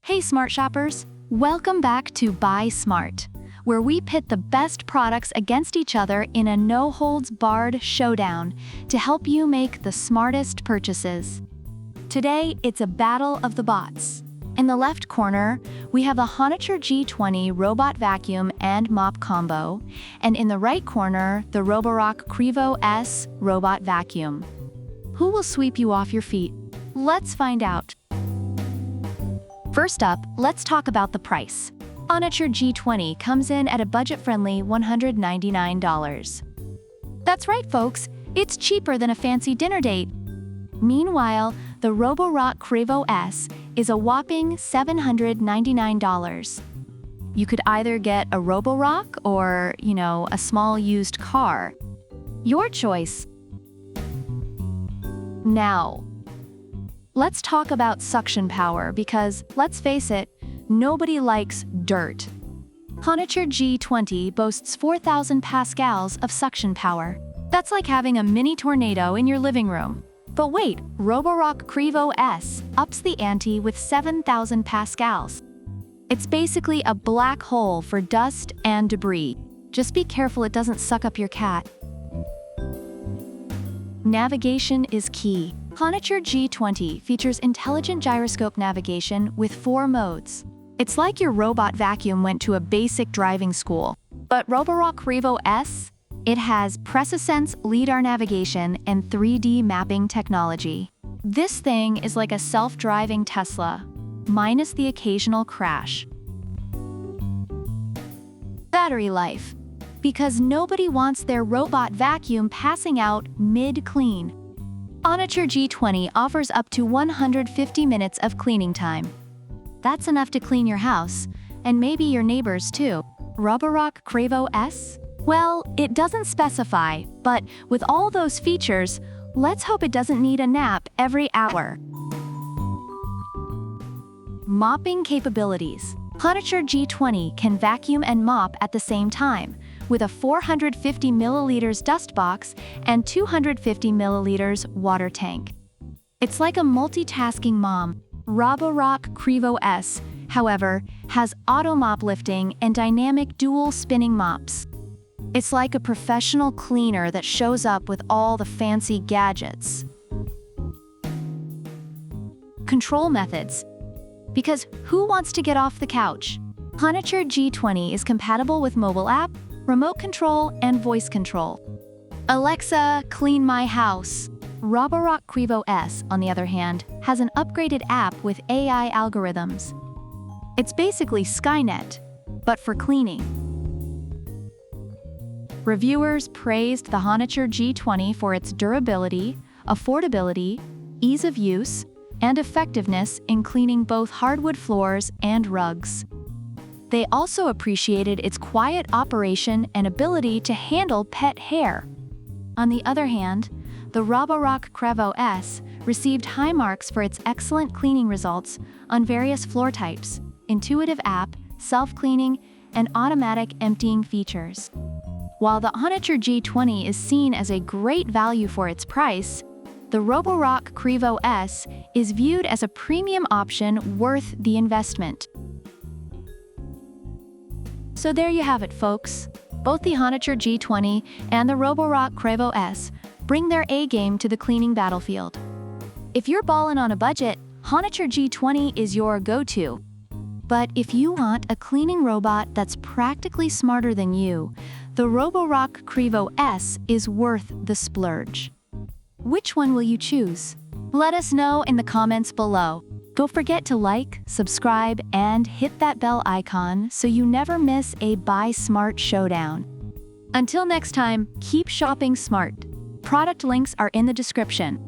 Hey smart shoppers, welcome back to Buy Smart, where we pit the best products against each other in a no-holds-barred showdown to help you make the smartest purchases. Today, it's a battle of the bots. In the left corner, we have the HONITURE G20 robot vacuum and mop combo, and in the right corner, the roborock Qrevo S robot vacuum. Who will sweep you off your feet? Let's find out. First up, let's talk about the price. HONITURE G20 comes in at a budget-friendly $199. That's right, folks, it's cheaper than a fancy dinner date. Meanwhile, the roborock Qrevo S is a whopping $799. You could either get a roborock or, a small used car. Your choice. Now, let's talk about suction power because, let's face it, nobody likes dirt. HONITURE G20 boasts 4,000 pascals of suction power. That's like having a mini tornado in your living room. But wait, roborock Qrevo S ups the ante with 7,000 pascals. It's basically a black hole for dust and debris. Just be careful it doesn't suck up your cat. Navigation is key. HONITURE G20 features intelligent gyroscope navigation with 4 modes. It's like your robot vacuum went to a basic driving school. But roborock Qrevo S? It has PreciSense LiDAR navigation and 3D mapping technology. This thing is like a self-driving Tesla, minus the occasional crash. Battery life. Because nobody wants their robot vacuum passing out mid-clean. HONITURE G20 offers up to 150 minutes of cleaning time. That's enough to clean your house, and maybe your neighbors too. Roborock Qrevo S? Well, it doesn't specify, but with all those features, let's hope it doesn't need a nap every hour. Mopping capabilities. HONITURE G20 can vacuum and mop at the same time, with a 450 milliliters dust box and 250 milliliters water tank. It's like a multitasking mom. Roborock Qrevo S, however, has auto mop lifting and dynamic dual spinning mops. It's like a professional cleaner that shows up with all the fancy gadgets. Control methods. Because who wants to get off the couch? HONITURE G20 is compatible with mobile app, remote control, and voice control. Alexa, clean my house. Roborock Qrevo S, on the other hand, has an upgraded app with AI algorithms. It's basically Skynet, but for cleaning. Reviewers praised the HONITURE G20 for its durability, affordability, ease of use, and effectiveness in cleaning both hardwood floors and rugs. They also appreciated its quiet operation and ability to handle pet hair. On the other hand, the roborock Qrevo S received high marks for its excellent cleaning results on various floor types, intuitive app, self-cleaning, and automatic emptying features. While the HONITURE G20 is seen as a great value for its price, the roborock Qrevo S is viewed as a premium option worth the investment. So there you have it, folks. Both the HONITURE G20 and the roborock Qrevo S bring their A-game to the cleaning battlefield. If you're ballin' on a budget, HONITURE G20 is your go-to. But if you want a cleaning robot that's practically smarter than you, the roborock Qrevo S is worth the splurge. Which one will you choose? Let us know in the comments below. Don't forget to like, subscribe, and hit that bell icon so you never miss a Buy Smart showdown. Until next time, keep shopping smart. Product links are in the description.